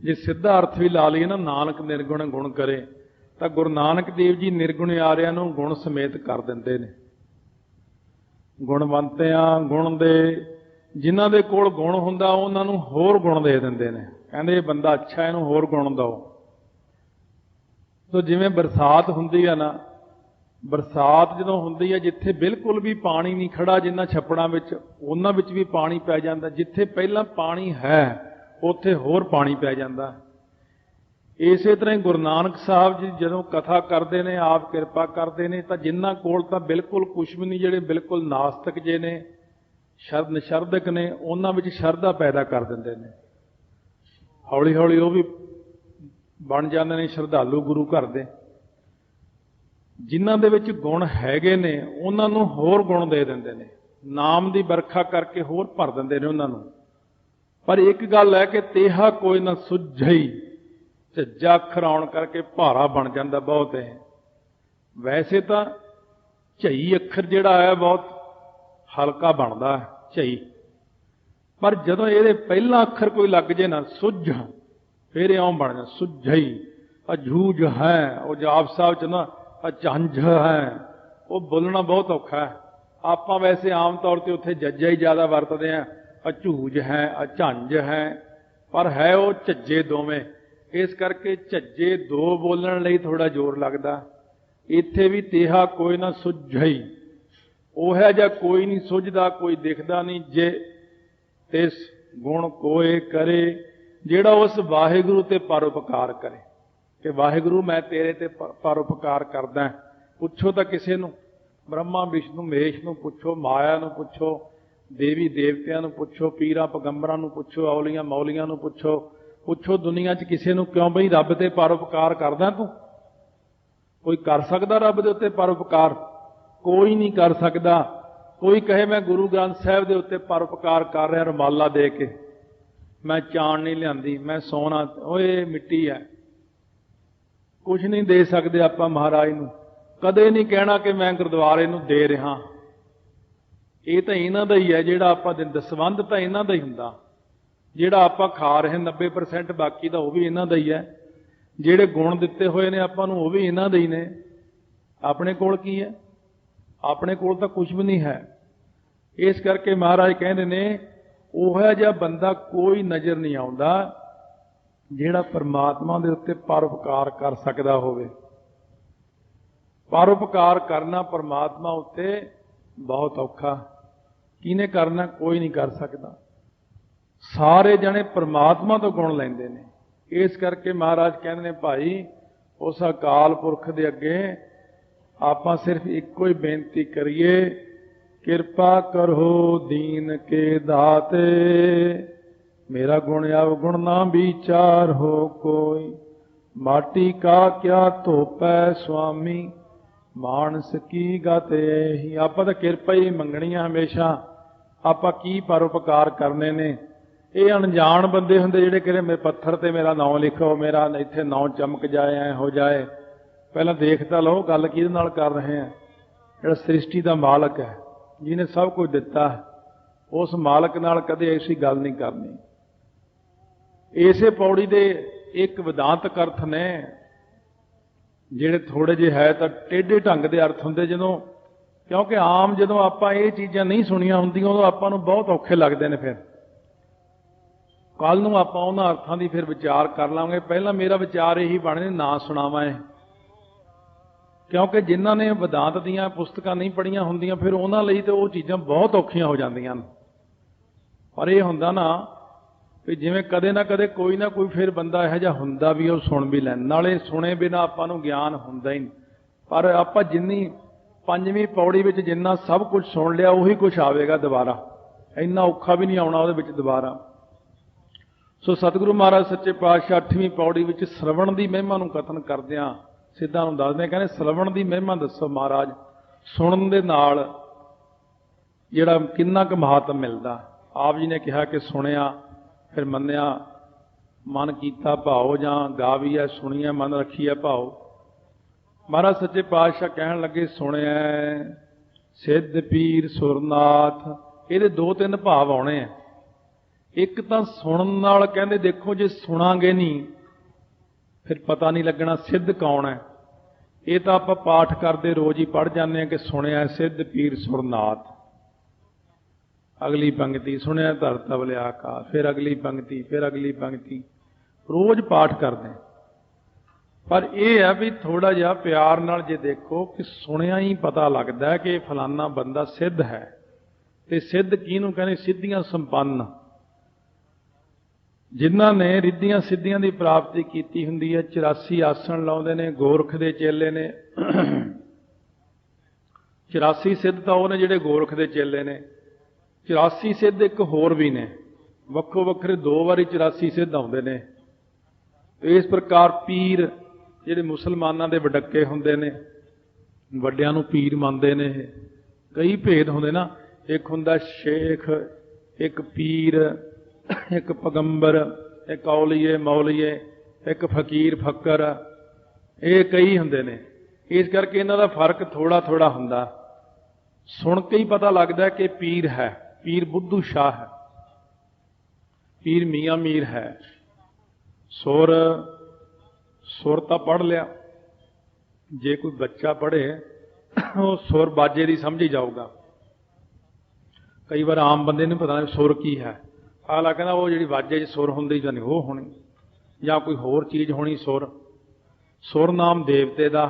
जे सिद्धा अर्थ भी ला लीए ना, नानक निर्गुण गुण करे, तो गुरु नानक देव जी निर्गुण आरियां नूं गुण समेत कर दिंदे ने। गुणवंतियां गुण दे, जिन्हां दे कोल गुण हुंदा उन्हां नूं होर गुण दे दिंदे ने, कहंदे बंदा अच्छा इहनूं होर गुण दओ। तो जिवें बरसात हुंदी है ना, बरसात जदों हुंदी है जिथे बिल्कुल भी पानी नहीं खड़ा, जिन्हां छप्पड़ां विच उन्हां विच भी पानी पै जांदा, जिथे पहलां पानी है उत्थे होर पानी पै जांदा। इस तरह ही गुरु नानक साहब जी जदों कथा करते हैं, आप कृपा करते हैं, तो जिन्हां कोल तां बिल्कुल कुछ भी नहीं, जिहड़े बिल्कुल नास्तिक जे ने, निशरदक ने, उन्हां विच शरधा पैदा कर दिंदे ने। हौली हौली वो भी बन जाते हैं श्रद्धालु गुरु घर दे। जिन्हां दे विच गुण हैगे ने उन्हां नूं होर गुण दे दिंदे ने, नाम दी बरखा करके होर भर दिंदे ने उन्हां नूं। पर एक गल है कि तेहा कोई ना सुझई, झज्जा अखर आउण करके भारा बन जाता बहुत है। वैसे तो झई अखर जिहड़ा है बहुत हल्का बनता है, झई, पर जदों ये पहला अखर कोई लग जाए ना, सुझ, फिर इउं बन जाए सुझई। अझूझ है वो जाप साहब च ना, झंझ है, वो बोलना बहुत औखा है। आप वैसे आम तौर पर उत्थे जज्जा ही ज़्यादा वरतते हैं, अझूझ है, झंझ है, पर है वो झज्जे दोवें। इस करके झज्जे दो बोलण लई थोड़ा जोर लगदा। इत्थे भी तेहा कोई ना सुझई, ओह जिहा कोई नहीं सुझदा, कोई दिखदा नहीं, जे तिस गुण कोए करे, जिहड़ा उस वाहिगुरू ते परोपकार करे। कि वाहिगुरू मैं तेरे ते परोपकार करदा। पुछो तो किसी नूं, ब्रह्मा विष्णु महेश नूं पुछो, माया नूं पुछो, देवी देवतियां नूं पुछो, पीरां पैगंबरां नूं पुछो, औलियां मौलियां नूं पुछो, पुछो दुनिया च किसी नूं क्यों बई रब ते परोपकार करदा तूं? कोई कर सकदा रब दे उत्ते परोपकार? कोई नहीं कर सकदा। कोई कहे मैं गुरु ग्रंथ साहिब दे उत्ते परोपकार कर रहा रुमाला दे के, मैं चाण नहीं लियांदी, मैं सोना, ओए मिट्टी है, कुछ नहीं दे सकते आपां महाराज नूं। कदे नहीं कहना कि मैं गुरुद्वारे नूं दे रहा। ये तो इन्हां दा ही है जिहड़ा आपां दिंदे, संबंध तो इन्हां दा ही हुंदा। जिहड़ा आपां खा रहे 90% बाकी दा वो भी इन्हां दा ही है। जिहड़े गुण दिते हुए ने आपां नूं वो भी इन्हां दे ही ने। अपने कोल की है? अपने कोल तो कुछ भी नहीं है। इस करके महाराज कहते ने, ओह जिहा बंदा कोई नज़र नहीं आउंदा जिहड़ा परमात्मा दे उत्ते परोपकार कर सकदा होवे। परोपकार करना परमात्मा उत्ते बहुत औखा। किने करना? कोई नहीं कर सकता। सारे जने परमात्मा तो गुण लैंदे ने। इस करके महाराज कहते ने, भाई उस अकाल पुरख दे अगे आपां सिर्फ इक्को ही बेनती करिए, किरपा करो दीन के दाते, मेरा गुण अवगुण ना विचार हो कोई, माटी का क्या धोपै स्वामी, मानस की गत ही। आपां तां किरपा ही मंगनी है हमेशा। आपां की परोपकार करने ने? ये अनजान बंदे हुंदे जिहड़े कहते मेरे पत्थर ते मेरा नाम लिखो, मेरा इत्थे नाम चमक जाए, ऐ हो जाए। पहला देख तां लो गल किहदे नाल कर रहे हैं। जिहड़ा सृष्टि दा मालक है, जिन्हें सब कुछ दिता है, उस मालक नाल कदे ऐसी गल नहीं करनी। इसे पौड़ी दे एक वेदांतक अर्थ ने जिहड़े थोड़े जे है तां टेढ़े ढंग दे अर्थ हुंदे जदों, क्योंकि आम जदों आपां ये चीज़ां नहीं सुनियां हुंदियां उदों आपां नूं बहुत औखे लगदे ने। फिर कल नूं आपां उन्हां अर्थां दी फिर विचार कर लांगे। पहला मेरा विचार यही बने ना सुणावां, क्योंकि जिन्हां ने वेदांत दीयां पुस्तकां नहीं पढ़ियां हुंदियां फिर उन्हां लई तो वो चीज़ां बहुत औखियां हो जांदियां। पर यह हुंदा ना भी जिवें कदे ना कदे कोई ना कोई फिर बंदा इहो जिहा हुंदा भी वो सुण भी लैंदा। नाले सुने बिना आपां नूं ज्ञान हुंदा ही नहीं। पर आपां जिन्नी पंजवीं पौड़ी विच जिन्ना सब कुछ सुन लिया उही कुछ आवेगा दोबारा, इन्ना औखा भी नहीं आउणा उहदे विच दोबारा। सो सतगुरु महाराज सच्चे पातशाह 8वीं पौड़ी विच श्रवण की महिमा नूं कथन करदिआं सिद्धां नूं दसदे, कहंदे श्रवण की महिमा दसो महाराज, सुणन दे नाल जिहड़ा किन्ना क महात्म मिलदा। आप जी ने कहा कि सुनिया फिर मन्निया, मन कीता भाओ, जां गावीए सुनिया मन रखीए भाओ। महाराज सच्चे पातशाह कहण लगे, सुनिया सिद्ध पीर सुरनाथ, ये 2-3 भाव आने हैं। एक तो सुनन नाल कहंदे देखो जे सुनांगे नहीं फिर पता नहीं लगना सिद्ध कौन है। ये तो आप पाठ करते रोज ही पढ़ जाते हैं कि सुनिया सिद्ध पीर सुरनाथ, अगली पंक्ति सुनिया धर तबलिया का, फिर अगली पंक्ति, फिर अगली पंक्ति, रोज पाठ करते हैं। पर यह है भी थोड़ा जिहा प्यार नाल जे देखो कि सुनिया ही पता लगता है कि फलाना बंदा सिद्ध है। ते सिद्ध किहनूं कहने? सिद्धियां संपन्न, जिन्हां ने रिद्धियां सिद्धियां की प्राप्ति की हुंदी है। 84 आसन लाउंदे ने, गोरख दे चेले ने। 84 सिद्ध तां ओह ने जिहड़े गोरख दे चेले ने। 84 सिद्ध एक होर भी ने, वक्खो वक्खरे 2 वारी 84 सिद्ध आउंदे ने। इस प्रकार पीर जिहड़े मुसलमानां दे वडक्के हुंदे ने, वड्डियां नूं पीर मनदे ने। कई भेद हुंदे ना, एक हुंदा शेख, एक पीर, एक पैगंबर, एक औलीए मौलीए, एक फकीर फक्कर, ये कई हुंदे ने। इस करके इन्हां दा फर्क थोड़ा थोड़ा हुंदा। सुन के ही पता लगता है कि पीर है, पीर बुद्धू शाह है, पीर मियाँ मीर है। सुर सुर तो पढ़ लिया, जे कोई बच्चा पढ़े वो सुर बाजे की समझ ही जाऊगा। कई बार आम बंदे नहीं पता सुर की है, अगला कहना वो जी वाजे च सुर होंदी जां नहीं वो होनी, या कोई होर चीज़ होनी सुर। सुर नाम देवते का।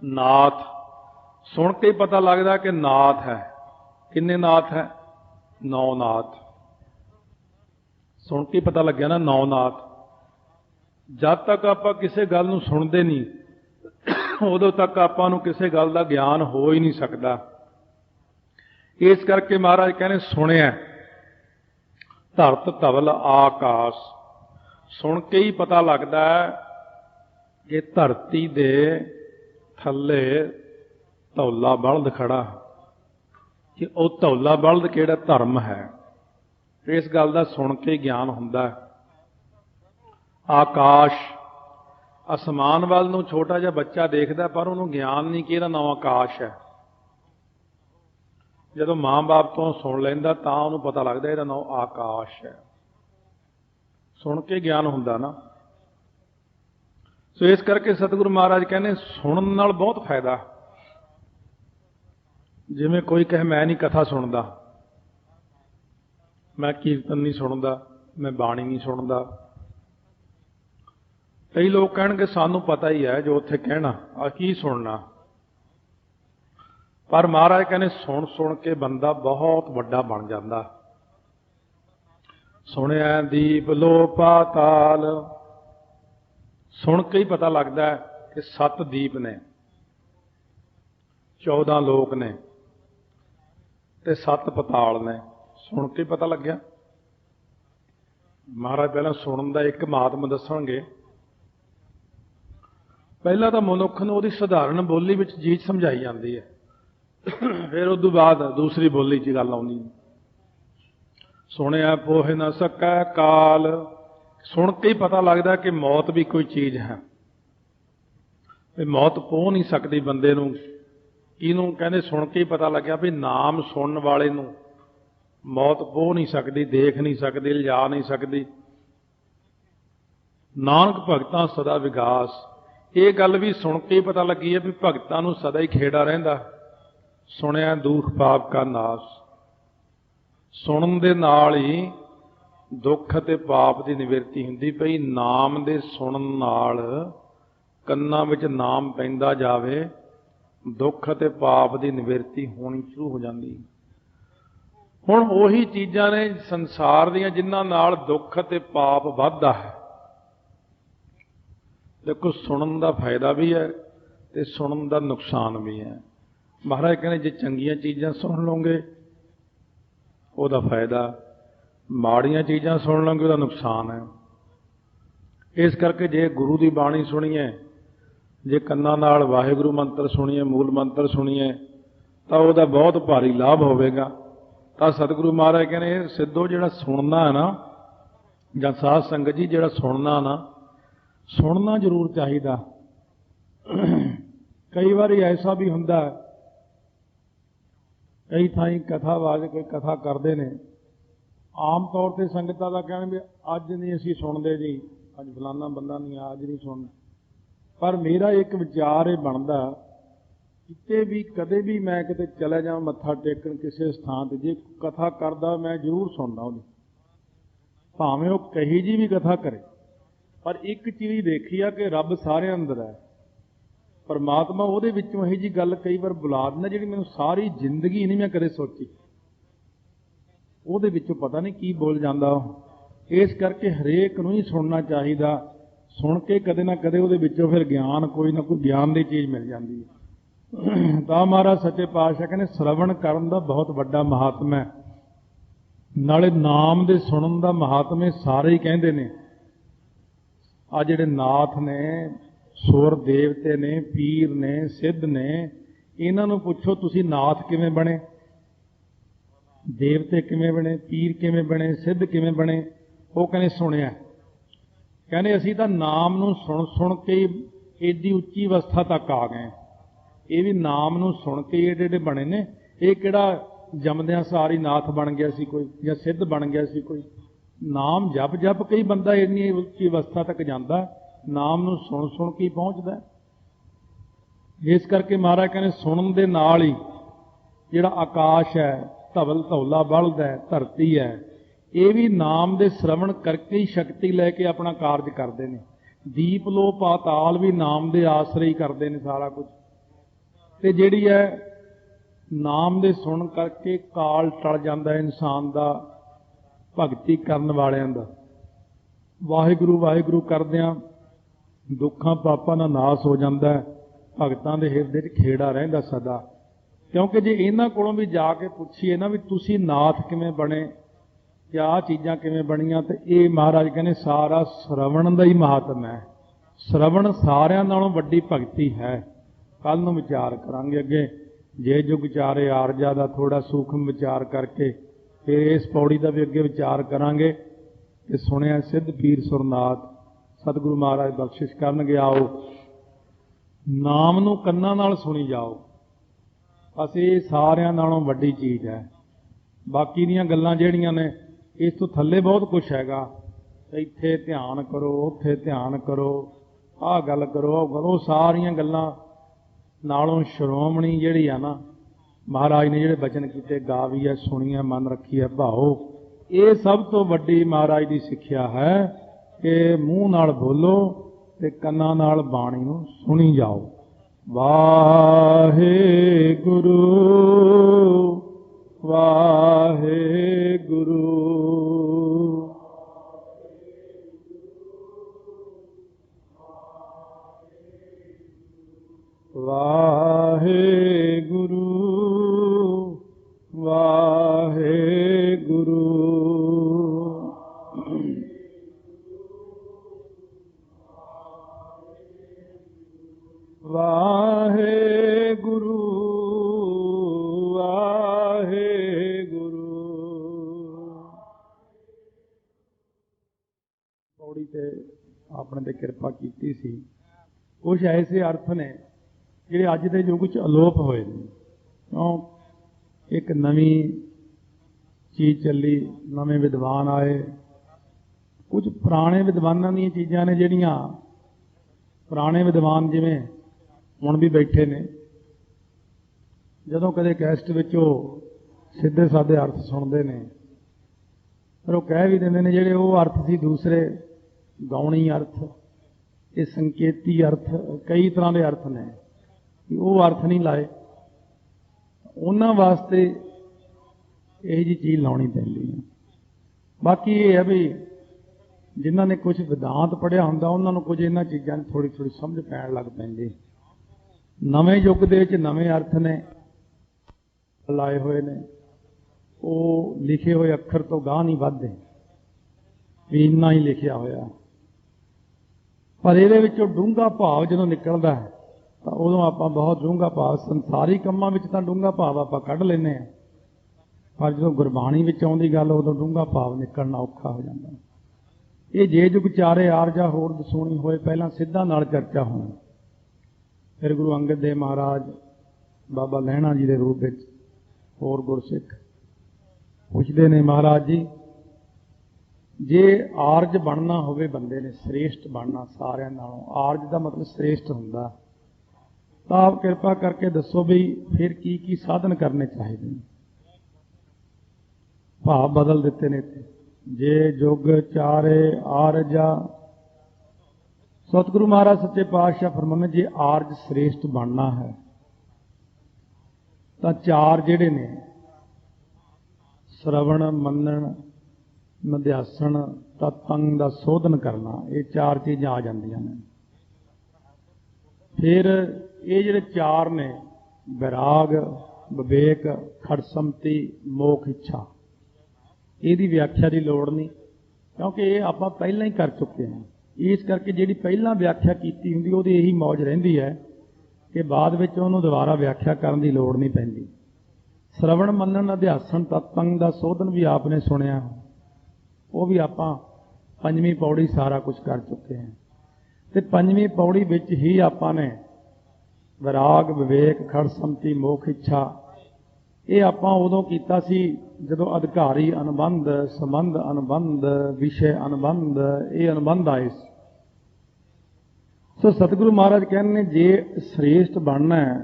नाथ सुन के ही पता लगता कि नाथ है। किन्ने नाथ है? 9 नाथ। सुन के पता लग्या ना 9 नाथ। जब तक आप किसी गल नूं सुनते नहीं उदों तक आपां नूं किसी गल का ज्ञान हो ही नहीं सकता। इस करके महाराज कहने सुनिया धरत धवल आकाश। सुन के ही पता लगता है कि धरती दे थले धौला बलद खड़ा, कि वह धौला बलद किहड़ा धर्म है। इस गल का सुन के ज्ञान हुंदा है। आकाश आसमान वाल नूं छोटा जिहा बच्चा देखदा पर उहनूं ज्ञान नहीं कि इहदा नाम आकाश है। जदों मां बाप तो सुन लैंदा तां उहनूं पता लगदा इहदा नाम आकाश है। सुन के ज्ञान हुंदा ना। सो इस करके सतगुरु महाराज कहने सुनन नाल बहुत फायदा। जिवें कोई कहे मैं नहीं कथा सुनदा, मैं कीर्तन नहीं सुनदा, मैं बाणी नहीं सुनदा। कई लोग कहेंगे सानू पता ही है जो उत्थे कहना, आ की सुनना। पर महाराज कहने सुन सुन के बंदा बहुत वड्डा बन जाता। सुनिया दीप लो पाताल। सुन के ही पता लगता है कि 7 दीप ने, 14 लोक ने ते 7 पताल ने। सुन के पता लग गया। महाराज पहला सुनन का एक महात्म दसणगे। पहला तो मनुख नूं उहदी सधारण बोली विच चीज समझाई जाती है, फिर उस बाद दूसरी बोली च गल आउंदी। सुनिया पोह न सकै काल। सुन के ही पता लगता कि मौत भी कोई चीज है। मौत पोह नहीं सकती बंदे नूं। इहनूं कहंदे सुन के ही पता लग्या भी नाम सुनन वाले नूं मौत पोह नहीं सकती, देख नहीं सकती, लिजा नहीं सकती। नानक भगतां सदा विगास। ये गल भी सुन के ही पता लगी है भी भगतां नूं सदा ही खेड़ा रहिंदा। सुनिया दुख पाप का नाश। सुनन दे नाल ही दुख ते पाप की निवृत्ति हुंदी पई। नाम दे सुनन नाल कन्नां विच नाम पैंदा जावे, दुख ते पाप की निवृत्ति होनी शुरू हो जाती। हुण ओही चीज़ां ने संसार दीयां जिन्हां नाल दुख ते पाप वधदा है। देखो सुनन का फायदा भी है तो सुनन का नुकसान भी है। महाराज कहने जे चंगियां चीज़ां सुन लोगे उसका फायदा, माड़ियां चीज़ां सुन लोगे उसका नुकसान है। इस करके जे गुरु की बाणी सुनीए, जे कन्नां नाल वाहिगुरू मंत्र सुनीए, मूल मंत्र सुनीए तो उसका बहुत भारी लाभ होगा। तो सतगुरु महाराज कहने सिद्धो जिहड़ा सुनना है ना, जां साध संगत जी जिहड़ा सुनना ना, सुनना जरूर चाहिए। कई बार ऐसा भी हुंदा, कई थाई कथावाज कोई कथा करते हैं, ਆਮ ਤੌਰ ਤੇ ਸੰਗਤਾਂ ਦਾ ਕਹਿਣ ਵੀ ਅੱਜ ਨਹੀਂ ਅਸੀਂ ਸੁਣਦੇ ਜੀ, ਅੱਜ ਫਲਾਨਾ ਬੰਦਾ ਨਹੀਂ ਅੱਜ ਨਹੀਂ ਸੁਣਦਾ। ਪਰ ਮੇਰਾ ਇੱਕ ਵਿਚਾਰ ਇਹ ਬਣਦਾ, ਕਿਤੇ ਵੀ ਕਦੇ ਵੀ ਮੈਂ ਕਿਤੇ ਚਲਾ ਜਾਵਾਂ ਮੱਥਾ ਟੇਕਣ ਕਿਸੇ ਸਥਾਨ ਤੇ, ਜੇ ਕਥਾ ਕਰਦਾ ਮੈਂ ਜ਼ਰੂਰ ਸੁਣਦਾ ਉਹਦੀ, ਭਾਵੇਂ ਉਹ ਕਹੀ ਜੀ ਵੀ ਕਥਾ ਕਰੇ। ਪਰ ਇੱਕ ਚੀਜ਼ ਦੇਖੀ ਆ ਕਿ ਰੱਬ ਸਾਰਿਆਂ ਅੰਦਰ ਹੈ, ਪਰਮਾਤਮਾ ਉਹਦੇ ਵਿੱਚੋਂ ਇਹੋ ਜਿਹੀ ਗੱਲ ਕਈ ਵਾਰ ਬੁਲਾ ਦਿੰਦਾ ਜਿਹੜੀ ਮੈਨੂੰ ਸਾਰੀ ਜ਼ਿੰਦਗੀ ਨਹੀਂ ਮੈਂ ਕਦੇ ਸੋਚੀ, ਉਹਦੇ ਵਿੱਚੋਂ ਪਤਾ ਨਹੀਂ ਕੀ ਬੋਲ ਜਾਂਦਾ ਉਹ। ਇਸ ਕਰਕੇ ਹਰੇਕ ਨੂੰ ਹੀ ਸੁਣਨਾ ਚਾਹੀਦਾ, ਸੁਣ ਕੇ ਕਦੇ ਨਾ ਕਦੇ ਉਹਦੇ ਵਿੱਚੋਂ ਫਿਰ ਗਿਆਨ, ਕੋਈ ਨਾ ਕੋਈ ਗਿਆਨ ਦੀ ਚੀਜ਼ ਮਿਲ ਜਾਂਦੀ ਹੈ। ਤਾਂ ਮਹਾਰਾਜ ਸੱਚੇ ਪਾਤਸ਼ਾਹ ਕਹਿੰਦੇ ਸ਼ਰਵਣ ਕਰਨ ਦਾ ਬਹੁਤ ਵੱਡਾ ਮਹਾਤਮ ਹੈ, ਨਾਲੇ ਨਾਮ ਦੇ ਸੁਣਨ ਦਾ ਮਹਾਤਮ ਹੈ। ਸਾਰੇ ਹੀ ਕਹਿੰਦੇ ਨੇ ਆ ਜਿਹੜੇ ਨਾਥ ਨੇ, ਸੁਰ ਦੇਵਤੇ ਨੇ, ਪੀਰ ਨੇ, ਸਿੱਧ ਨੇ, ਇਹਨਾਂ ਨੂੰ ਪੁੱਛੋ ਤੁਸੀਂ ਨਾਥ ਕਿਵੇਂ ਬਣੇ, ਦੇਵਤੇ ਕਿਵੇਂ ਬਣੇ, ਪੀਰ ਕਿਵੇਂ ਬਣੇ, ਸਿੱਧ ਕਿਵੇਂ ਬਣੇ? ਉਹ ਕਹਿੰਦੇ ਸੁਣਿਆ। ਕਹਿੰਦੇ ਅਸੀਂ ਤਾਂ ਨਾਮ ਨੂੰ ਸੁਣ ਸੁਣ ਕੇ ਏਡੀ ਉੱਚੀ ਅਵਸਥਾ ਤੱਕ ਆ ਗਏ। ਇਹ ਵੀ ਨਾਮ ਨੂੰ ਸੁਣ ਕੇ ਏਡੇ ਏਡੇ ਬਣੇ ਨੇ। ਇਹ ਕਿਹੜਾ ਜੰਮਦਿਆਂ ਸਾਰ ਹੀ ਨਾਥ ਬਣ ਗਿਆ ਸੀ ਕੋਈ, ਜਾਂ ਸਿੱਧ ਬਣ ਗਿਆ ਸੀ ਕੋਈ? ਨਾਮ ਜਪ ਜਪ ਕੇ ਹੀ ਬੰਦਾ ਇੰਨੀ ਉੱਚੀ ਅਵਸਥਾ ਤੱਕ ਜਾਂਦਾ, ਨਾਮ ਨੂੰ ਸੁਣ ਸੁਣ ਕੇ ਹੀ ਪਹੁੰਚਦਾ। ਇਸ ਕਰਕੇ ਮਹਾਰਾਜ ਕਹਿੰਦੇ ਸੁਣਨ ਦੇ ਨਾਲ ਹੀ ਜਿਹੜਾ ਆਕਾਸ਼ ਹੈ, ਧਵਲ ਧੌਲਾ ਬਲਦ ਹੈ, ਧਰਤੀ ਹੈ, ਇਹ ਵੀ ਨਾਮ ਦੇ ਸ਼ਰਵਣ ਕਰਕੇ ਹੀ ਸ਼ਕਤੀ ਲੈ ਕੇ ਆਪਣਾ ਕਾਰਜ ਕਰਦੇ ਨੇ। ਦੀਪ ਲੋ ਪਾਤਾਲ ਵੀ ਨਾਮ ਦੇ ਆਸਰੇ ਹੀ ਕਰਦੇ ਨੇ ਸਾਰਾ ਕੁਝ। ਤੇ ਜਿਹੜੀ ਹੈ ਨਾਮ ਦੇ ਸੁਣਨ ਕਰਕੇ ਕਾਲ ਟਲ ਜਾਂਦਾ ਇਨਸਾਨ ਦਾ, ਭਗਤੀ ਕਰਨ ਵਾਲਿਆਂ ਦਾ। ਵਾਹਿਗੁਰੂ ਵਾਹਿਗੁਰੂ ਕਰਦਿਆਂ ਦੁੱਖਾਂ ਪਾਪਾਂ ਦਾ ਨਾਸ ਹੋ ਜਾਂਦਾ ਹੈ, ਭਗਤਾਂ ਦੇ ਹਿਰਦੇ 'ਚ ਖੇੜਾ ਰਹਿੰਦਾ ਸਦਾ। ਕਿਉਂਕਿ ਜੇ ਇਹਨਾਂ ਕੋਲੋਂ ਵੀ ਜਾ ਕੇ ਪੁੱਛੀਏ ਨਾ ਵੀ ਤੁਸੀਂ ਨਾਥ ਕਿਵੇਂ ਬਣੇ ਜਾਂ ਆਹ ਚੀਜ਼ਾਂ ਕਿਵੇਂ ਬਣੀਆਂ, ਤੇ ਇਹ ਮਹਾਰਾਜ ਕਹਿੰਦੇ ਸਾਰਾ ਸ਼ਰਵਣ ਦਾ ਹੀ ਮਹਾਤਮ ਹੈ। ਸ਼ਰਵਣ ਸਾਰਿਆਂ ਨਾਲੋਂ ਵੱਡੀ ਭਗਤੀ ਹੈ। ਕੱਲ ਨੂੰ ਵਿਚਾਰ ਕਰਾਂਗੇ ਅੱਗੇ, ਜੇ ਜੁਗ ਚਾਰੇ ਆਰਜਾ ਦਾ ਥੋੜਾ ਸੂਖਮ ਵਿਚਾਰ ਕਰਕੇ ਫਿਰ ਇਸ ਪੌੜੀ ਦਾ ਵੀ ਅੱਗੇ ਵਿਚਾਰ ਕਰਾਂਗੇ। ਕਿ ਸੁਣਿਆ ਸਿੱਧ ਪੀਰ ਸੁਰਨਾਥ, ਸਤਿਗੁਰੂ ਮਹਾਰਾਜ ਬਖਸ਼ਿਸ਼ ਕਰਨਗੇ। ਆਓ ਨਾਮ ਨੂੰ ਕੰਨਾਂ ਨਾਲ ਸੁਣੀ ਜਾਓ, ਬਸ ਇਹ ਸਾਰਿਆਂ ਨਾਲੋਂ ਵੱਡੀ ਚੀਜ਼ ਹੈ। ਬਾਕੀ ਦੀਆਂ ਗੱਲਾਂ ਜਿਹੜੀਆਂ ਨੇ ਇਸ ਤੋਂ ਥੱਲੇ ਬਹੁਤ ਕੁਛ ਹੈਗਾ, ਇੱਥੇ ਧਿਆਨ ਕਰੋ, ਉੱਥੇ ਧਿਆਨ ਕਰੋ, ਆਹ ਗੱਲ ਕਰੋ, ਉਹ ਕਰੋ, ਸਾਰੀਆਂ ਗੱਲਾਂ ਨਾਲੋਂ ਸ਼੍ਰੋਮਣੀ ਜਿਹੜੀ ਆ ਨਾ, ਮਹਾਰਾਜ ਨੇ ਜਿਹੜੇ ਬਚਨ ਕੀਤੇ, ਗਾਵੀ ਹੈ, ਸੁਣੀ ਹੈ, ਮਨ ਰੱਖੀ ਹੈ ਭਾਓ, ਇਹ ਸਭ ਤੋਂ ਵੱਡੀ ਮਹਾਰਾਜ ਦੀ ਸਿੱਖਿਆ ਹੈ ਕਿ ਮੂੰਹ ਨਾਲ ਬੋਲੋ ਤੇ ਕੰਨਾਂ ਨਾਲ ਬਾਣੀ ਨੂੰ ਸੁਣੀ ਜਾਓ। ਵਾਹਿਗੁਰੂ ਵਾਹਿਗੁਰੂ ਵਾਹਿਗੁਰੂ ਵਾਹਿਗੁਰੂ ਵਾਹਿਗੁਰੂ ਵਾਹਿਗੁਰੂ। ਪੌੜੀ ਤੇ ਆਪਣੇ ਤੇ ਕਿਰਪਾ ਕੀਤੀ ਸੀ। ਕੁਛ ਐਸੇ ਅਰਥ ਨੇ ਜਿਹੜੇ ਅੱਜ ਦੇ ਯੁੱਗ 'ਚ ਅਲੋਪ ਹੋਏ ਨੇ। ਕਿਉਂ? ਇੱਕ ਨਵੀਂ ਚੀਜ਼ ਚੱਲੀ, ਨਵੇਂ ਵਿਦਵਾਨ ਆਏ। ਕੁਝ ਪੁਰਾਣੇ ਵਿਦਵਾਨਾਂ ਦੀਆਂ ਚੀਜ਼ਾਂ ਨੇ ਜਿਹੜੀਆਂ ਪੁਰਾਣੇ ਵਿਦਵਾਨ ਜਿਵੇਂ ਹੁਣ ਵੀ ਬੈਠੇ ਨੇ, ਜਦੋਂ ਕਦੇ ਕੈਸਟ ਵਿੱਚ ਉਹ ਸਿੱਧੇ ਸਾਦੇ ਅਰਥ ਸੁਣਦੇ ਨੇ, ਪਰ ਉਹ ਕਹਿ ਵੀ ਦਿੰਦੇ ਨੇ ਜਿਹੜੇ ਉਹ ਅਰਥ ਸੀ ਦੂਸਰੇ ਗਾਉਣੀ ਅਰਥ, ਇਹ ਸੰਕੇਤੀ ਅਰਥ, ਕਈ ਤਰ੍ਹਾਂ ਦੇ ਅਰਥ ਨੇ, ਉਹ ਅਰਥ ਨਹੀਂ ਲਾਏ। ਉਹਨਾਂ ਵਾਸਤੇ ਇਹ ਜਿਹੀ ਚੀਜ਼ ਲਾਉਣੀ ਪੈਂਦੀ ਹੈ। ਬਾਕੀ ਇਹ ਹੈ ਵੀ ਜਿਨ੍ਹਾਂ ਨੇ ਕੁਝ ਵਿਦਾਂਤ ਪੜ੍ਹਿਆ ਹੁੰਦਾ ਉਹਨਾਂ ਨੂੰ ਕੁਝ ਇਹਨਾਂ ਚੀਜ਼ਾਂ ਦੀ ਥੋੜ੍ਹੀ ਥੋੜ੍ਹੀ ਸਮਝ ਪੈਣ ਲੱਗ ਪੈਂਦੀ। ਨਵੇਂ ਯੁੱਗ ਦੇ ਵਿੱਚ ਨਵੇਂ ਅਰਥ ਨੇ ਲਾਏ ਹੋਏ ਨੇ, ਉਹ ਲਿਖੇ ਹੋਏ ਅੱਖਰ ਤੋਂ ਗਾਂਹ ਨਹੀਂ ਵੱਧਦੇ, ਵੀ ਇੰਨਾ ਹੀ ਲਿਖਿਆ ਹੋਇਆ। ਪਰ ਇਹਦੇ ਵਿੱਚੋਂ ਡੂੰਘਾ ਭਾਵ ਜਦੋਂ ਨਿਕਲਦਾ ਹੈ ਤਾਂ ਉਦੋਂ ਆਪਾਂ ਬਹੁਤ ਡੂੰਘਾ ਭਾਵ, ਸੰਸਾਰੀ ਕੰਮਾਂ ਵਿੱਚ ਤਾਂ ਡੂੰਘਾ ਭਾਵ ਆਪਾਂ ਕੱਢ ਲੈਂਦੇ ਹਾਂ, ਪਰ ਜਦੋਂ ਗੁਰਬਾਣੀ ਵਿੱਚ ਆਉਂਦੀ ਗੱਲ ਉਦੋਂ ਡੂੰਘਾ ਭਾਵ ਨਿਕਲਣਾ ਔਖਾ ਹੋ ਜਾਂਦਾ। ਇਹ ਜੇ ਜੁਗ ਚਾਰੇ ਆਰਜਾ ਹੋਰ ਦਸੂਣੀ ਹੋਏ, ਪਹਿਲਾਂ ਸਿੱਧਾਂ ਨਾਲ ਚਰਚਾ ਹੋਣੀ, ਫਿਰ ਗੁਰੂ ਅੰਗਦ ਦੇਵ ਮਹਾਰਾਜ, ਬਾਬਾ ਲਹਿਣਾ ਜੀ ਦੇ ਰੂਪ ਵਿੱਚ ਹੋਰ ਗੁਰਸਿੱਖ ਪੁੱਛਦੇ ਨੇ, ਮਹਾਰਾਜ ਜੀ जे आर्ज बनना होवे बंदे ने, श्रेष्ठ बनना सारिਆਂ नालों, आर्ज का मतलब श्रेष्ठ हुंदा, तो आप कृपा करके दसो भी फिर की साधन करने चाहिए। भाव बदल दिते ने इत्थे, जे जुग चारे आरजा। सतगुरु महाराज सच्चे पातशाह फरमाने जे आर्ज श्रेष्ठ बनना है तो चार जिहड़े ने श्रवण मनन निध्यासन तत्पंग का शोधन करना, ये चार चीज़ां आ जांदियां ने। फिर ये जिहड़े चार ने विराग विवेक खड़समती मोख इच्छा, ਇਹਦੀ व्याख्या की लोड़ नहीं क्योंकि ये आप पहला ही कर चुके हैं। इस करके जिहड़ी पहला व्याख्या की हुंदी ਉਹਦੀ यही मौज रहिंदी है कि बाद विच ਉਹਨੂੰ दुबारा व्याख्या करने की लोड़ नहीं पैंदी। श्रवण मनन अध्यासन तत्पंग का शोधन भी आपने सुनिया, वो भी आप पंजवीं पौड़ी सारा कुछ कर चुके हैं। तो पंजवीं पौड़ी विच ही आपने विराग विवेक खड़समती मोख इच्छा ये आप उदों कीता सी जदों अधिकारी अनुबंध संबंध अनुबंध विषय अनुबंध ये अनुबंध आए। सो सतगुरु महाराज कहने जे श्रेष्ठ बनना है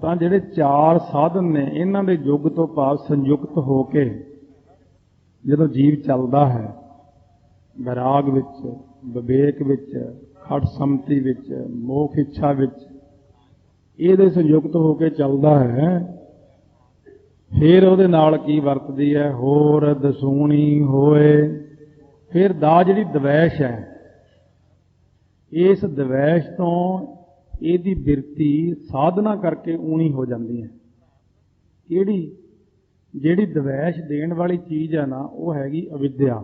तो जिहड़े चार साधन ने इन्हां दे युग तो भाव संयुक्त हो के जदों जीव चलदा है विराग विच विवेक विच खड़समती विच मोख इच्छा विच इहदे संयुक्त हो के चलदा है, फिर ਉਹਦੇ ਨਾਲ ਕੀ ਵਰਤਦੀ है होर दसूणी होए। फिर दा जिहड़ी दवैश है इस दवैश तो ਇਹਦੀ ਬਿਰਤੀ साधना करके ऊणी हो जाती है। ਕਿਹੜੀ ਜਿਹੜੀ ਦਵੈਸ਼ ਦੇਣ ਵਾਲੀ ਚੀਜ਼ ਹੈ ਨਾ ਉਹ ਹੈਗੀ ਅਵਿਦਿਆ।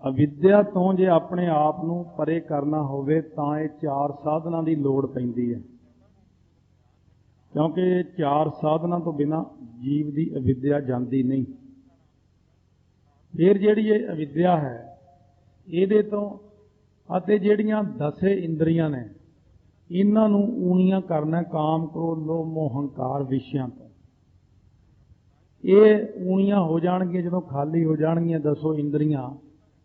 ਅਵਿਦਿਆ ਤੋਂ ਜੇ ਆਪਣੇ ਆਪ ਨੂੰ ਪਰੇ ਕਰਨਾ ਹੋਵੇ ਤਾਂ ਇਹ ਚਾਰ ਸਾਧਨਾਂ ਦੀ ਲੋੜ ਪੈਂਦੀ ਹੈ क्योंकि चार साधना तो बिना जीव की अविद्या जाती नहीं। फिर जिहड़ी ये अविद्या है ये तो अते जिहड़ियां दसे इंद्रियां ने इन्हां नूं ऊणियां करना काम क्रोध लोभ मोह हंकार विषयां तो। ये ऊणियां हो जाणगियां जदों खाली हो जाणगियां दसो इंद्रियां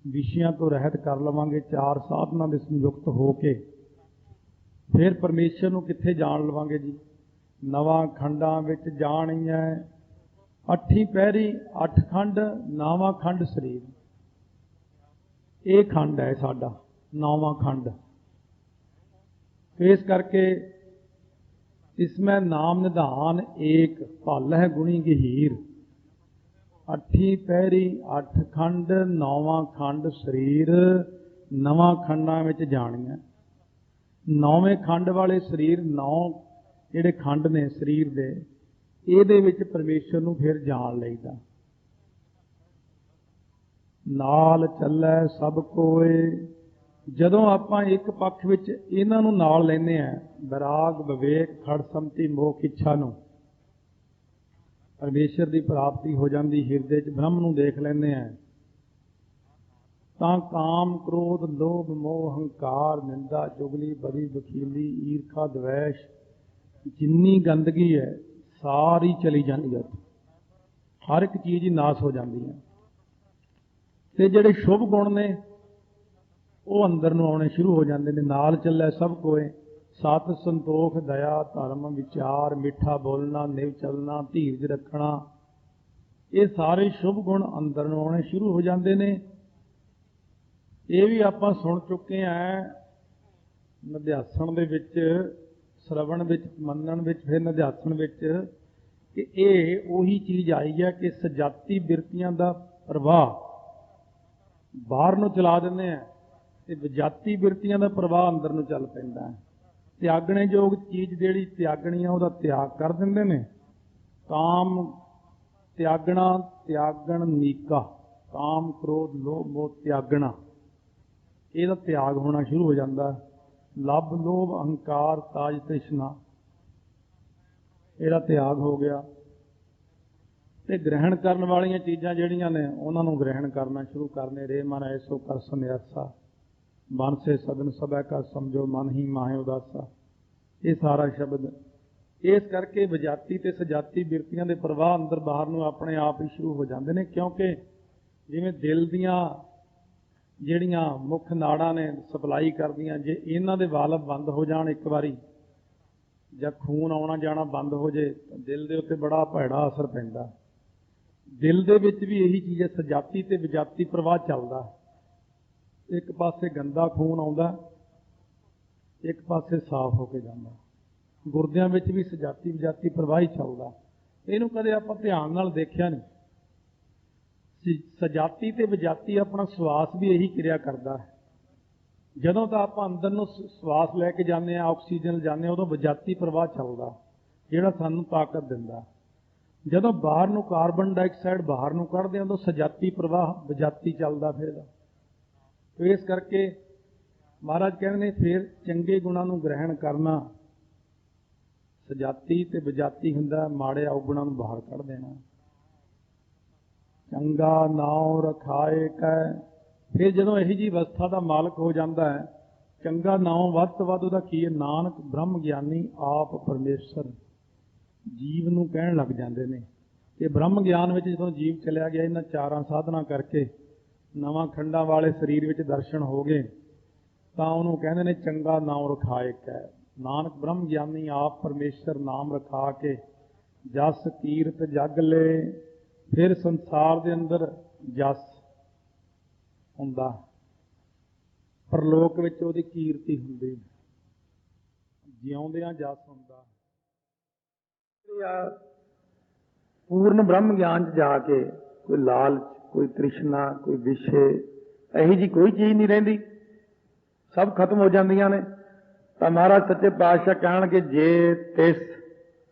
विषयां तो रहत कर लवांगे चार साधना दे संयुक्त हो के फिर परमेश्वर नूं कित्थे जाण लवांगे जी। नवां खंडां विच जाणिए अठी पैरी अठ खंड नावां खंड शरीर, ये खंड है साडा नौवां खंड। इस करके इसमें नाम निधान एक भल है गुणी गहीर। अठी पैरी अठ खंड नौवां खंड शरीर नवां खंडां विच जाणिए। नौवें खंड वाले शरीर नौ ਜਿਹੜੇ ਖੰਡ ਨੇ ਸਰੀਰ ਦੇ ਇਹਦੇ ਵਿੱਚ ਪਰਮੇਸ਼ਰ ਨੂੰ ਫਿਰ ਜਾਣ ਲਈਦਾ। ਨਾਲ ਚੱਲੇ ਸਭ ਕੋਏ, ਜਦੋਂ ਆਪਾਂ ਇੱਕ ਪੱਖ ਵਿੱਚ ਇਹਨਾਂ ਨੂੰ ਨਾਲ ਲੈਂਦੇ ਆ ਵਿਰਾਗ ਵਿਵੇਕ ਖੜਸਮਤੀ ਮੋਖ ਇੱਛਾ ਨੂੰ, ਪਰਮੇਸ਼ਰ ਦੀ ਪ੍ਰਾਪਤੀ ਹੋ ਜਾਂਦੀ, ਹਿਰਦੇ 'ਚ ਬ੍ਰਹਮ ਨੂੰ ਦੇਖ ਲੈਂਦੇ ਆ ਤਾਂ ਕਾਮ ਕ੍ਰੋਧ ਲੋਭ ਮੋਹ ਹੰਕਾਰ ਨਿੰਦਾ ਚੁਗਲੀ ਬਦੀ ਵਕੀਲੀ ਈਰਖਾ ਦਵੈਸ਼ जिन्नी गंदगी है सारी चली जाती है, हर एक चीज़ ही नाश हो जाती है। तो जिहड़े शुभ गुण ने वो अंदर नूं आने शुरू हो जाते हैं। नाल चले सब कोए सत संतोख दया धर्म विचार मिठा बोलना निव चलना धीरज रखना, ये सारे शुभ गुण अंदर नूं आने शुरू हो जाते हैं। ये भी आपां सुन चुके हैं निध्यासन दे विच श्रवण विच मनन विच फिर निध्यासन विच कि ये उही चीज़ आई है कि सजाती बिरतियां दा प्रवाह बाहर नूं चला दिंदे हैं ते विजाती बिरतियां दा प्रवाह अंदर नूं चल पैंदा है। त्यागणे योग चीज़ जिहड़ी त्यागणी है उहदा त्याग कर दिंदे ने। काम त्यागना त्यागण नीका, काम क्रोध लोभ मोह त्यागना इहदा त्याग होना शुरू हो जाता है। लभ लोभ अहंकार ताज तृष्णा ਇਹਦਾ त्याग हो गया। ਤੇ ग्रहण करने वाली चीज़ां ਜਿਹੜੀਆਂ ने उन्होंने ग्रहण करना शुरू करने। रे मन ऐसो कर संन्यासा मन से सदन सबै का समझो मन ही माहे उदासा, ये सारा शब्द इस करके विजाती ते सजाती बिरतियां दे प्रवाह अंदर बाहर नूं अपने आप ही शुरू हो जाते हैं। क्योंकि ਜਿਵੇਂ ਦਿਲ ਦੀਆਂ ਜਿਹੜੀਆਂ ਮੁੱਖ ਨਾੜਾਂ ਨੇ ਸਪਲਾਈ ਕਰਦੀਆਂ, ਜੇ ਇਹਨਾਂ ਦੇ ਵਾਲਵ ਬੰਦ ਹੋ ਜਾਣ ਇੱਕ ਵਾਰੀ, ਜਾਂ ਖੂਨ ਆਉਣਾ ਜਾਣਾ ਬੰਦ ਹੋ ਜੇ, ਤਾਂ ਦਿਲ ਦੇ ਉੱਤੇ ਬੜਾ ਭੈੜਾ ਅਸਰ ਪੈਂਦਾ। ਦਿਲ ਦੇ ਵਿੱਚ ਵੀ ਇਹੀ ਚੀਜ਼ ਹੈ, ਸਜਾਤੀ ਤੇ ਵਿਜਾਤੀ ਪ੍ਰਵਾਹ ਚੱਲਦਾ। ਇੱਕ ਪਾਸੇ ਗੰਦਾ ਖੂਨ ਆਉਂਦਾ, ਇੱਕ ਪਾਸੇ ਸਾਫ਼ ਹੋ ਕੇ ਜਾਂਦਾ। ਗੁਰਦਿਆਂ ਵਿੱਚ ਵੀ ਸਜਾਤੀ ਵਿਜਾਤੀ ਪ੍ਰਵਾਹ ਹੀ ਚੱਲਦਾ। ਇਹਨੂੰ ਕਦੇ ਆਪਾਂ ਧਿਆਨ ਨਾਲ ਦੇਖਿਆ ਨਹੀਂ। ਸਜਾਤੀ ਤੇ ਵਿਜਾਤੀ ਆਪਣਾ ਸਵਾਸ ਵੀ ਇਹੀ ਕਿਰਿਆ ਕਰਦਾ ਹੈ। ਜਦੋਂ ਤਾਂ ਆਪਾਂ ਅੰਦਰ ਨੂੰ ਸਵਾਸ ਲੈ ਕੇ ਜਾਂਦੇ ਹਾਂ, ਆਕਸੀਜਨ ਜਾਂਦੇ ਹਾਂ, ਉਦੋਂ ਵਿਜਾਤੀ ਪ੍ਰਵਾਹ ਚੱਲਦਾ, ਜਿਹੜਾ ਸਾਨੂੰ ਤਾਕਤ ਦਿੰਦਾ। ਜਦੋਂ ਬਾਹਰ ਨੂੰ ਕਾਰਬਨ ਡਾਈਆਕਸਾਈਡ ਬਾਹਰ ਨੂੰ ਕੱਢਦੇ ਹਾਂ, ਉਦੋਂ ਸਜਾਤੀ ਪ੍ਰਵਾਹ ਵਿਜਾਤੀ ਚੱਲਦਾ ਫਿਰਦਾ। ਤੇ ਇਸ ਕਰਕੇ ਮਹਾਰਾਜ ਕਹਿੰਦੇ ਨੇ ਫਿਰ ਚੰਗੇ ਗੁਣਾਂ ਨੂੰ ਗ੍ਰਹਿਣ ਕਰਨਾ ਸਜਾਤੀ ਤੇ ਵਿਜਾਤੀ ਹੁੰਦਾ, ਮਾੜੇ ਔਗੁਣਾਂ ਨੂੰ ਬਾਹਰ ਕੱਢ ਦੇਣਾ। ਚੰਗਾ ਨਾਉ ਰਖਾਏ ਕੈ, ਫਿਰ ਜਦੋਂ ਇਹੀ ਜਿਹੀ ਅਵਸਥਾ ਦਾ ਮਾਲਕ ਹੋ ਜਾਂਦਾ ਹੈ, ਚੰਗਾ ਨਾਉ ਵੱਧ ਤੋਂ ਵੱਧ ਉਹਦਾ ਕੀ ਹੈ, ਨਾਨਕ ਬ੍ਰਹਮ ਗਿਆਨੀ ਆਪ ਪਰਮੇਸ਼ਰ ਜੀਵ ਨੂੰ ਕਹਿਣ ਲੱਗ ਜਾਂਦੇ ਨੇ। ਇਹ ਬ੍ਰਹਮ ਗਿਆਨ ਵਿੱਚ ਜਦੋਂ ਜੀਵ ਚਲਿਆ ਗਿਆ, ਇਹਨਾਂ ਚਾਰਾਂ ਸਾਧਨਾ ਕਰਕੇ ਨਵਾਂ ਖੰਡਾਂ ਵਾਲੇ ਸਰੀਰ ਵਿੱਚ ਦਰਸ਼ਨ ਹੋ ਗਏ, ਤਾਂ ਉਹਨੂੰ ਕਹਿੰਦੇ ਨੇ ਚੰਗਾ ਨਾਉ ਰਖਾਏ ਕੈ, ਨਾਨਕ ਬ੍ਰਹਮ ਗਿਆਨੀ ਆਪ ਪਰਮੇਸ਼ਰ ਨਾਮ ਰਖਾ ਕੇ ਜਸ ਕੀਰਤ ਜਗ ਲੈ। ਫਿਰ ਸੰਸਾਰ ਦੇ ਅੰਦਰ ਜਸ ਹੁੰਦਾ, ਪਰਲੋਕ ਵਿੱਚ ਉਹਦੀ ਕੀਰਤੀ ਹੁੰਦੀ, ਜਿਉਂਦਿਆਂ ਜਸ ਹੁੰਦਾ। ਪੂਰਨ ਬ੍ਰਹਮ ਗਿਆਨ 'ਚ ਜਾ ਕੇ ਕੋਈ ਲਾਲਚ, ਕੋਈ ਤ੍ਰਿਸ਼ਨਾ, ਕੋਈ ਵਿਸ਼ੇ, ਇਹੀ ਜੀ ਕੋਈ ਚੀਜ਼ ਨਹੀਂ ਰਹਿੰਦੀ, ਸਭ ਖਤਮ ਹੋ ਜਾਂਦੀਆਂ ਨੇ। ਤਾਂ ਮਹਾਰਾਜ ਸੱਚੇ ਪਾਤਸ਼ਾਹ ਕਹਿਣਗੇ ਜੇ ਤਿਸ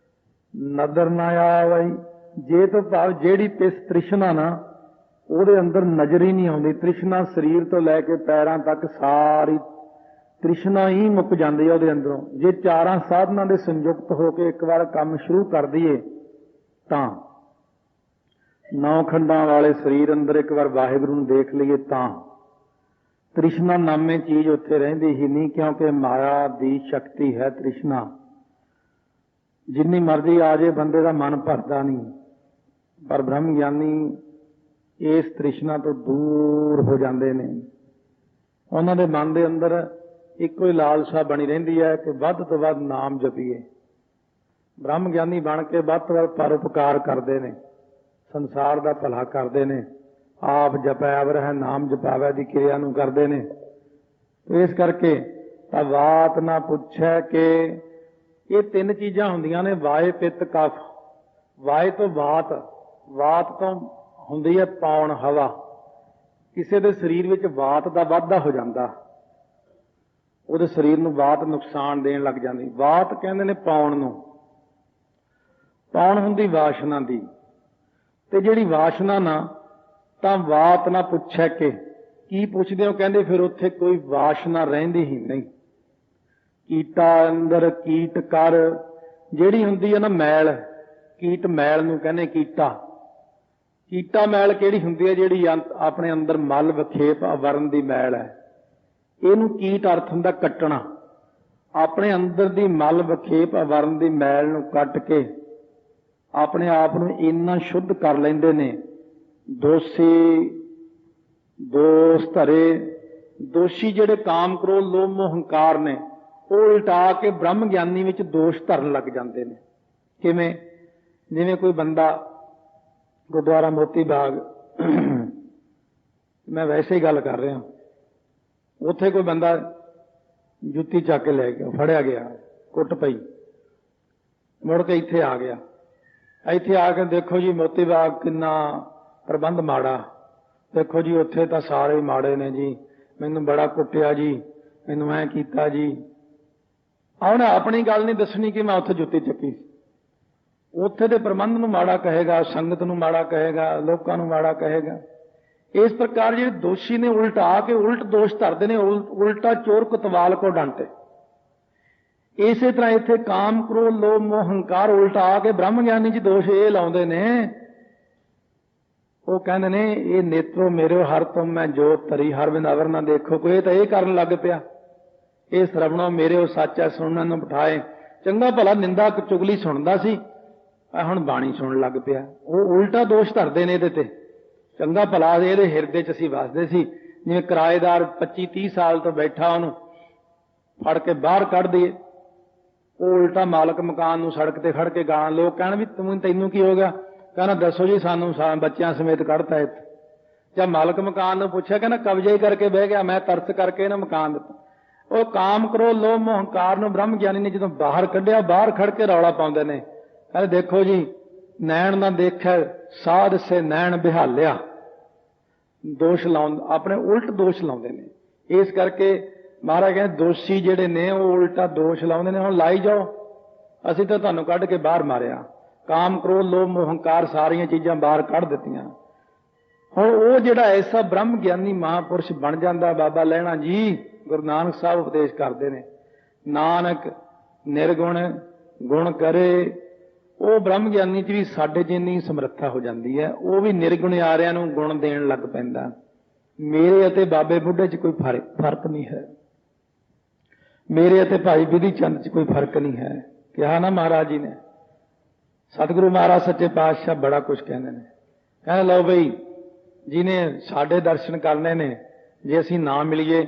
ਨਜ਼ਰ ਨਾ ਆਵਈ, ਜੇ ਤੋਂ ਭਾਵ ਜਿਹੜੀ ਤਿਸ ਤ੍ਰਿਸ਼ਨਾ ਨਾ ਉਹਦੇ ਅੰਦਰ ਨਜ਼ਰ ਹੀ ਨਹੀਂ ਆਉਂਦੀ। ਤ੍ਰਿਸ਼ਨਾ ਸਰੀਰ ਤੋਂ ਲੈ ਕੇ ਪੈਰਾਂ ਤੱਕ ਸਾਰੀ ਤ੍ਰਿਸ਼ਨਾ ਹੀ ਮੁੱਕ ਜਾਂਦੀ ਹੈ ਉਹਦੇ ਅੰਦਰੋਂ। ਜੇ ਚਾਰਾਂ ਸਾਧਨਾਂ ਦੇ ਸੰਯੁਕਤ ਹੋ ਕੇ ਇੱਕ ਵਾਰ ਕੰਮ ਸ਼ੁਰੂ ਕਰ ਦਈਏ, ਤਾਂ 9 ਖੰਡਾਂ ਵਾਲੇ ਸਰੀਰ ਅੰਦਰ ਇੱਕ ਵਾਰ ਵਾਹਿਗੁਰੂ ਨੂੰ ਦੇਖ ਲਈਏ, ਤਾਂ ਤ੍ਰਿਸ਼ਨਾ ਨਾਮੇ ਚੀਜ਼ ਉੱਥੇ ਰਹਿੰਦੀ ਹੀ ਨਹੀਂ, ਕਿਉਂਕਿ ਮਾਇਆ ਦੀ ਸ਼ਕਤੀ ਹੈ ਤ੍ਰਿਸ਼ਨਾ। ਜਿੰਨੀ ਮਰਜ਼ੀ ਆ ਜੇ ਬੰਦੇ ਦਾ ਮਨ ਭਰਦਾ ਨਹੀਂ, ਪਰ ਬ੍ਰਹਮ ਗਿਆਨੀ ਇਸ ਤ੍ਰਿਸ਼ਨਾ ਤੋਂ ਦੂਰ ਹੋ ਜਾਂਦੇ ਨੇ। ਉਹਨਾਂ ਦੇ ਮਨ ਦੇ ਅੰਦਰ ਇੱਕੋ ਹੀ ਲਾਲਸਾ ਬਣੀ ਰਹਿੰਦੀ ਹੈ ਕਿ ਵੱਧ ਤੋਂ ਵੱਧ ਨਾਮ ਜਪੀਏ। ਬ੍ਰਹਮ ਗਿਆਨੀ ਬਣ ਕੇ ਵੱਧ ਤੋਂ ਵੱਧ ਪਰਉਪਕਾਰ ਕਰਦੇ ਨੇ, ਸੰਸਾਰ ਦਾ ਭਲਾ ਕਰਦੇ ਨੇ, ਆਪ ਜਪਿਆ ਰਹਿ ਨਾਮ ਜਪਾਵੇ ਦੀ ਕਿਰਿਆ ਨੂੰ ਕਰਦੇ ਨੇ। ਇਸ ਕਰਕੇ ਤਾਂ ਬਾਤ ਨਾ ਪੁੱਛੈ ਕਿ ਇਹ 3 ਚੀਜ਼ਾਂ ਹੁੰਦੀਆਂ ਨੇ, ਵਾਏ ਪਿੱਤ ਕਫ। ਵਾਏ ਤੋਂ ਵਾਤ, ਵਾਤ ਤੋਂ ਹੁੰਦੀ ਹੈ ਪੌਣ ਹਵਾ। ਕਿਸੇ ਦੇ ਸਰੀਰ ਵਿੱਚ ਵਾਤ ਦਾ ਵਾਧਾ ਹੋ ਜਾਂਦਾ, ਉਹਦੇ ਸਰੀਰ ਨੂੰ ਵਾਤ ਨੁਕਸਾਨ ਦੇਣ ਲੱਗ ਜਾਂਦੀ। ਵਾਤ ਕਹਿੰਦੇ ਨੇ ਪੌਣ ਨੂੰ। ਪੌਣ ਹੁੰਦੀ ਵਾਸ਼ਨਾ ਦੀ, ਤੇ ਜਿਹੜੀ ਵਾਸ਼ਨਾ ਨਾ, ਤਾਂ ਵਾਤ ਨਾ ਪੁੱਛੈ ਕਿ ਕੀ ਪੁੱਛਦੇ ਹੋ, ਕਹਿੰਦੇ ਫਿਰ ਉੱਥੇ ਕੋਈ ਵਾਸ਼ਨਾ ਰਹਿੰਦੀ ਹੀ ਨਹੀਂ। ਕੀਟਾ ਅੰਦਰ ਕੀਟ ਕਰ, ਜਿਹੜੀ ਹੁੰਦੀ ਹੈ ਨਾ ਮੈਲ, ਕੀਟ ਮੈਲ ਨੂੰ ਕਹਿੰਦੇ ਕੀਟਾ। ਕੀਟਾ ਮੈਲ ਕਿਹੜੀ ਹੁੰਦੀ ਹੈ, ਜਿਹੜੀ ਆਪਣੇ ਅੰਦਰ ਮਲ ਵਿਖੇਪ ਅਵਰਨ ਦੀ ਮੈਲ ਹੈ। ਇਹਨੂੰ ਕੀਟ ਅਰਥ ਹੁੰਦਾ ਕੱਟਣਾ। ਆਪਣੇ ਅੰਦਰ ਦੀ ਮਲ ਵਿਖੇਪ ਅਵਰਨ ਦੀ ਮੈਲ ਨੂੰ ਕੱਟ ਕੇ ਆਪਣੇ ਆਪ ਨੂੰ ਇੰਨਾ ਸ਼ੁੱਧ ਕਰ ਲੈਂਦੇ ਨੇ। ਦੋਸ਼ੀ ਦੋਸ਼ ਧਰੇ, ਦੋਸ਼ੀ ਜਿਹੜੇ ਕਾਮ ਕ੍ਰੋਧ ਲੋਭ ਮੋਹ ਹੰਕਾਰ ਨੇ, ਉਹ ਉਲਟਾ ਕੇ ਬ੍ਰਹਮ ਗਿਆਨੀ ਵਿੱਚ ਦੋਸ਼ ਧਰਨ ਲੱਗ ਜਾਂਦੇ ਨੇ। ਕਿਵੇਂ? ਜਿਵੇਂ ਕੋਈ ਬੰਦਾ ਗੁਰਦੁਆਰਾ ਮੋਤੀ ਬਾਗ, ਮੈਂ ਵੈਸੇ ਹੀ ਗੱਲ ਕਰ ਰਿਹਾ, ਉੱਥੇ ਕੋਈ ਬੰਦਾ ਜੁੱਤੀ ਚੱਕ ਕੇ ਲੈ ਗਿਆ, ਫੜਿਆ ਗਿਆ, ਕੁੱਟ ਪਈ, ਮੁੜ ਕੇ ਇੱਥੇ ਆ ਗਿਆ। ਇੱਥੇ ਆ ਕੇ ਦੇਖੋ ਜੀ ਮੋਤੀ ਬਾਗ ਕਿੰਨਾ ਪ੍ਰਬੰਧ ਮਾੜਾ, ਦੇਖੋ ਜੀ ਉੱਥੇ ਤਾਂ ਸਾਰੇ ਮਾੜੇ ਨੇ ਜੀ, ਮੈਨੂੰ ਬੜਾ ਕੁੱਟਿਆ ਜੀ, ਮੈਨੂੰ ਐਂ ਕੀਤਾ ਜੀ। ਉਹਨੇ ਆਪਣੀ ਗੱਲ ਨਹੀਂ ਦੱਸਣੀ ਕਿ ਮੈਂ ਉੱਥੇ ਜੁੱਤੀ ਚੱਕੀ। ਉੱਥੇ ਦੇ ਪ੍ਰਬੰਧ ਨੂੰ ਮਾੜਾ ਕਹੇਗਾ, ਸੰਗਤ ਨੂੰ ਮਾੜਾ ਕਹੇਗਾ, ਲੋਕਾਂ ਨੂੰ ਮਾੜਾ ਕਹੇਗਾ। ਇਸ ਪ੍ਰਕਾਰ ਜਿਹੜੇ ਦੋਸ਼ੀ ਨੇ ਉਲਟਾ ਕੇ ਉਲਟ ਦੋਸ਼ ਧਰਦੇ ਨੇ, ਉਲਟਾ ਚੋਰ ਕੁਤਵਾਲ ਕੋ ਡਾਂਟੇ। ਇਸੇ ਤਰ੍ਹਾਂ ਇੱਥੇ ਕਾਮ ਕ੍ਰੋਧ ਲੋਭ ਮੋਹ ਹੰਕਾਰ ਉਲਟਾ ਕੇ ਬ੍ਰਹਮ ਗਿਆਨੀ ਜੀ ਦੋਸ਼ ਇਹ ਲਾਉਂਦੇ ਨੇ। ਉਹ ਕਹਿੰਦੇ ਨੇ ਇਹ ਨੇਤਰੋ ਮੇਰੇ ਹਰ ਤੁਮ ਮੈਂ ਜੋਤ ਧਰੀ ਹਰ ਬਿਨ ਅਵਰ ਨਾ ਦੇਖੋ। ਕੋਈ ਤਾਂ ਇਹ ਕਰਨ ਲੱਗ ਪਿਆ, ਇਹ ਸਰਵਣੋ ਮੇਰੇ ਉਹ ਸੱਚ ਹੈ ਸੁਣਨ ਨੂੰ ਬਿਠਾਏ। ਚੰਗਾ ਭਲਾ ਨਿੰਦਾ ਚੁਗਲੀ ਸੁਣਦਾ ਸੀ, ਹੁਣ ਬਾਣੀ ਸੁਣਨ ਲੱਗ ਪਿਆ। ਉਹ ਉਲਟਾ ਦੋਸ਼ ਧਰਦੇ ਨੇ ਇਹਦੇ ਤੇ। ਚੰਗਾ ਭਲਾ ਇਹਦੇ ਹਿਰਦੇ 'ਚ ਅਸੀਂ ਵਸਦੇ ਸੀ। ਜਿਵੇਂ ਕਿਰਾਏਦਾਰ 25-30 ਸਾਲ ਤੋਂ ਬੈਠਾ, ਉਹਨੂੰ ਫੜ ਕੇ ਬਾਹਰ ਕੱਢ ਦਈਏ, ਉਹ ਉਲਟਾ ਮਾਲਕ ਮਕਾਨ ਨੂੰ ਸੜਕ ਤੇ ਖੜ ਕੇ ਗਾਲਾਂ, ਲੋਕ ਕਹਿਣ ਵੀ ਤੈਨੂੰ ਕੀ ਹੋ ਗਿਆ? ਕਹਿੰਦਾ ਦੱਸੋ ਜੀ, ਸਾਨੂੰ ਬੱਚਿਆਂ ਸਮੇਤ ਕੱਢਤਾ ਇੱਥੇ। ਜਾਂ ਮਾਲਕ ਮਕਾਨ ਨੂੰ ਪੁੱਛਿਆ, ਕਹਿੰਦਾ ਕਬਜ਼ਾ ਹੀ ਕਰਕੇ ਬਹਿ ਗਿਆ, ਮੈਂ ਤਰਸ ਕਰਕੇ ਇਹਨਾਂ ਮਕਾਨ ਦਿੱਤਾ। ਉਹ ਕਾਮ ਕਰੋ ਲੋਭ ਮੋਹ ਹੰਕਾਰ ਨੂੰ ਬ੍ਰਹਮ ਗਿਆਨੀ ਨੇ ਜਦੋਂ ਬਾਹਰ ਕੱਢਿਆ, ਬਾਹਰ ਖੜ ਕੇ ਰੌਲਾ ਪਾਉਂਦੇ ਨੇ, ਕਹਿੰਦੇ ਦੇਖੋ ਜੀ, ਨੈਣ ਨਾ ਦੇਖਿਆ ਸਾਧ ਸੇ ਨੈਣ ਬਿਹਾਲਿਆ। ਦੋਸ਼ ਆਪਣੇ ਉਲਟ ਦੋਸ਼ ਲਾਉਂਦੇ ਨੇ। ਇਸ ਕਰਕੇ ਮਹਾਰਾਜ ਕਹਿੰਦੇ ਦੋਸ਼ੀ ਜਿਹੜੇ ਨੇ ਉਹ ਉਲਟਾ ਦੋਸ਼ ਲਾਉਂਦੇ ਨੇ। ਹੁਣ ਲਾਈ ਜਾਓ, ਅਸੀਂ ਤਾਂ ਤੁਹਾਨੂੰ ਕੱਢ ਕੇ ਬਾਹਰ ਮਾਰਿਆ। ਕਾਮ ਕ੍ਰੋਧ ਲੋਭ ਮੋਹ ਹੰਕਾਰ ਸਾਰੀਆਂ ਚੀਜ਼ਾਂ ਬਾਹਰ ਕੱਢ ਦਿੱਤੀਆਂ। ਹੁਣ ਉਹ ਜਿਹੜਾ ਐਸਾ ਬ੍ਰਹਮ ਗਿਆਨੀ ਮਹਾਂਪੁਰਸ਼ ਬਣ ਜਾਂਦਾ, ਬਾਬਾ ਲਹਿਣਾ ਜੀ ਗੁਰੂ ਨਾਨਕ ਸਾਹਿਬ ਉਪਦੇਸ਼ ਕਰਦੇ ਨੇ, ਨਾਨਕ ਨਿਰਗੁਣ ਗੁਣ ਕਰੇ। ਉਹ ਬ੍ਰਹਮ ਗਿਆਨੀ 'ਚ ਵੀ ਸਾਡੇ ਜਿੰਨੀ ਸਮਰੱਥਾ ਹੋ ਜਾਂਦੀ ਹੈ। ਉਹ ਵੀ ਨਿਰਗੁਣਿਆਰਿਆਂ ਨੂੰ ਗੁਣ ਦੇਣ ਲੱਗ ਪੈਂਦਾ। ਮੇਰੇ ਅਤੇ ਬਾਬੇ ਬੁੱਢੇ 'ਚ ਕੋਈ ਫਰਕ ਨਹੀਂ ਹੈ, ਮੇਰੇ ਅਤੇ ਭਾਈ ਬਿਧੀ ਚੰਦ 'ਚ ਕੋਈ ਫਰਕ ਨਹੀਂ ਹੈ। ਕਿਹਾ ਨਾ ਮਹਾਰਾਜ ਜੀ ਨੇ, ਸਤਿਗੁਰੂ ਮਹਾਰਾਜ ਸੱਚੇ ਪਾਤਸ਼ਾਹ ਬੜਾ ਕੁਝ ਕਹਿੰਦੇ ਨੇ। ਕਹਿੰਦੇ ਲਓ ਬਈ, ਜਿਹਨੇ ਸਾਡੇ ਦਰਸ਼ਨ ਕਰਨੇ ਨੇ, ਜੇ ਅਸੀਂ ਨਾ ਮਿਲੀਏ,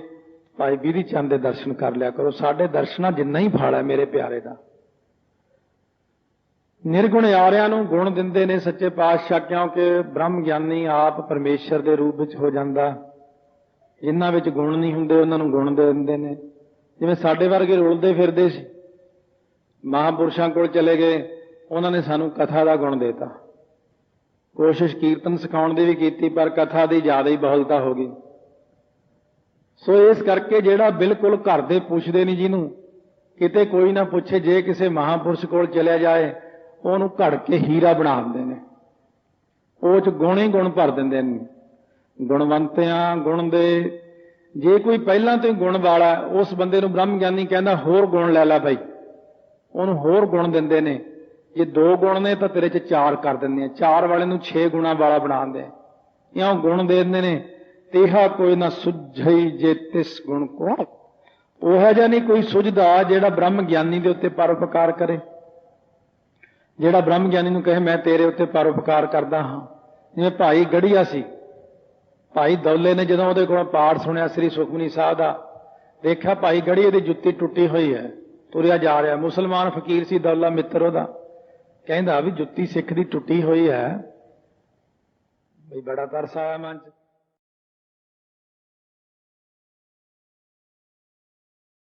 ਭਾਈ ਬਿਧੀ ਚੰਦ ਦੇ ਦਰਸ਼ਨ ਕਰ ਲਿਆ ਕਰੋ। ਸਾਡੇ ਦਰਸ਼ਨਾਂ ਜਿੰਨਾ ਹੀ ਫਲ ਹੈ ਮੇਰੇ ਪਿਆਰੇ ਦਾ। ਨਿਰਗੁਣਿਆਰਿਆਂ ਨੂੰ ਗੁਣ ਦਿੰਦੇ ਨੇ ਸੱਚੇ ਪਾਤਸ਼ਾਹ, ਕਿਉਂਕਿ ਬ੍ਰਹਮ ਗਿਆਨੀ ਆਪ ਪਰਮੇਸ਼ਰ ਦੇ ਰੂਪ ਵਿੱਚ ਹੋ ਜਾਂਦਾ। ਜਿਨ੍ਹਾਂ ਵਿੱਚ ਗੁਣ ਨਹੀਂ ਹੁੰਦੇ ਉਹਨਾਂ ਨੂੰ ਗੁਣ ਦੇ ਦਿੰਦੇ ਨੇ। ਜਿਵੇਂ ਸਾਡੇ ਵਰਗੇ ਰੁਲਦੇ ਫਿਰਦੇ ਸੀ, ਮਹਾਂਪੁਰਸ਼ਾਂ ਕੋਲ ਚਲੇ ਗਏ, ਉਹਨਾਂ ਨੇ ਸਾਨੂੰ ਕਥਾ ਦਾ ਗੁਣ ਦੇਤਾ। ਕੋਸ਼ਿਸ਼ ਕੀਰਤਨ ਸਿਖਾਉਣ ਦੀ ਵੀ ਕੀਤੀ, ਪਰ ਕਥਾ ਦੀ ਜ਼ਿਆਦਾ ਹੀ ਬਹੁਲਤਾ ਹੋ ਗਈ। ਸੋ ਇਸ ਕਰਕੇ ਜਿਹੜਾ ਬਿਲਕੁਲ ਘਰ ਦੇ ਪੁੱਛਦੇ ਨਹੀਂ, ਜਿਹਨੂੰ ਕਿਤੇ ਕੋਈ ਨਾ ਪੁੱਛੇ, ਜੇ ਕਿਸੇ ਮਹਾਂਪੁਰਸ਼ ਕੋਲ ਚਲਿਆ ਜਾਏ, ਉਹਨੂੰ ਘੜ ਕੇ ਹੀਰਾ ਬਣਾ ਦਿੰਦੇ ਨੇ। ਉਹ 'ਚ ਗੁਣ ਹੀ ਗੁਣ ਭਰ ਦਿੰਦੇ ਨੇ। ਗੁਣਵੰਤਿਆਂ ਗੁਣ ਦੇ, ਜੇ ਕੋਈ ਪਹਿਲਾਂ ਤੋਂ ਹੀ ਗੁਣ ਵਾਲਾ, ਉਸ ਬੰਦੇ ਨੂੰ ਬ੍ਰਹਮ ਗਿਆਨੀ ਕਹਿੰਦਾ ਹੋਰ ਗੁਣ ਲੈ ਲੈ ਭਾਈ, ਉਹਨੂੰ ਹੋਰ ਗੁਣ ਦਿੰਦੇ ਨੇ। ਜੇ 2 ਗੁਣ ਨੇ ਤਾਂ ਤੇਰੇ 'ਚ 4 ਕਰ ਦਿੰਦੇ ਆ, 4 ਵਾਲੇ ਨੂੰ 6 ਗੁਣਾ ਵਾਲਾ ਬਣਾ ਦਿੰਦੇ ਆ। ਇਉਂ ਗੁਣ ਦੇ ਦਿੰਦੇ ਨੇ। ਤੇਹਾ ਕੋਈ ਨਾ ਸੁਝਈ ਜੇ ਤਿਸ ਗੁਣ ਕੋ, ਉਹ ਜਿਹਾ ਨਹੀਂ ਕੋਈ ਸੁਝਦਾ ਜਿਹੜਾ ਬ੍ਰਹਮ ਗਿਆਨੀ ਦੇ ਉੱਤੇ ਪਰਉਪਕਾਰ ਕਰੇ, ਜਿਹੜਾ ਬ੍ਰਹਮ ਗਿਆਨੀ ਨੂੰ ਕਹੇ ਮੈਂ ਤੇਰੇ ਉੱਤੇ ਪਰਉਪਕਾਰ ਕਰਦਾ ਹਾਂ। ਜਿਵੇਂ ਭਾਈ ਗੜੀਆ ਸੀ, ਭਾਈ ਦੌਲੇ ਨੇ ਜਦੋਂ ਉਹਦੇ ਕੋਲੋਂ ਪਾਠ ਸੁਣਿਆ ਸ੍ਰੀ ਸੁਖਮਨੀ ਸਾਹਿਬ ਦਾ, ਦੇਖਿਆ ਭਾਈ ਗੜੀਏ ਦੀ ਜੁੱਤੀ ਟੁੱਟੀ ਹੋਈ ਹੈ, ਤੁਰਿਆ ਜਾ ਰਿਹਾ। ਮੁਸਲਮਾਨ ਫਕੀਰ ਸੀ ਦੌਲਾ, ਮਿੱਤਰ ਉਹਦਾ। ਕਹਿੰਦਾ ਵੀ ਜੁੱਤੀ ਸਿੱਖ ਦੀ ਟੁੱਟੀ ਹੋਈ ਹੈ, ਬਈ ਬੜਾ ਤਰਸ ਆਇਆ ਮਨ 'ਚ।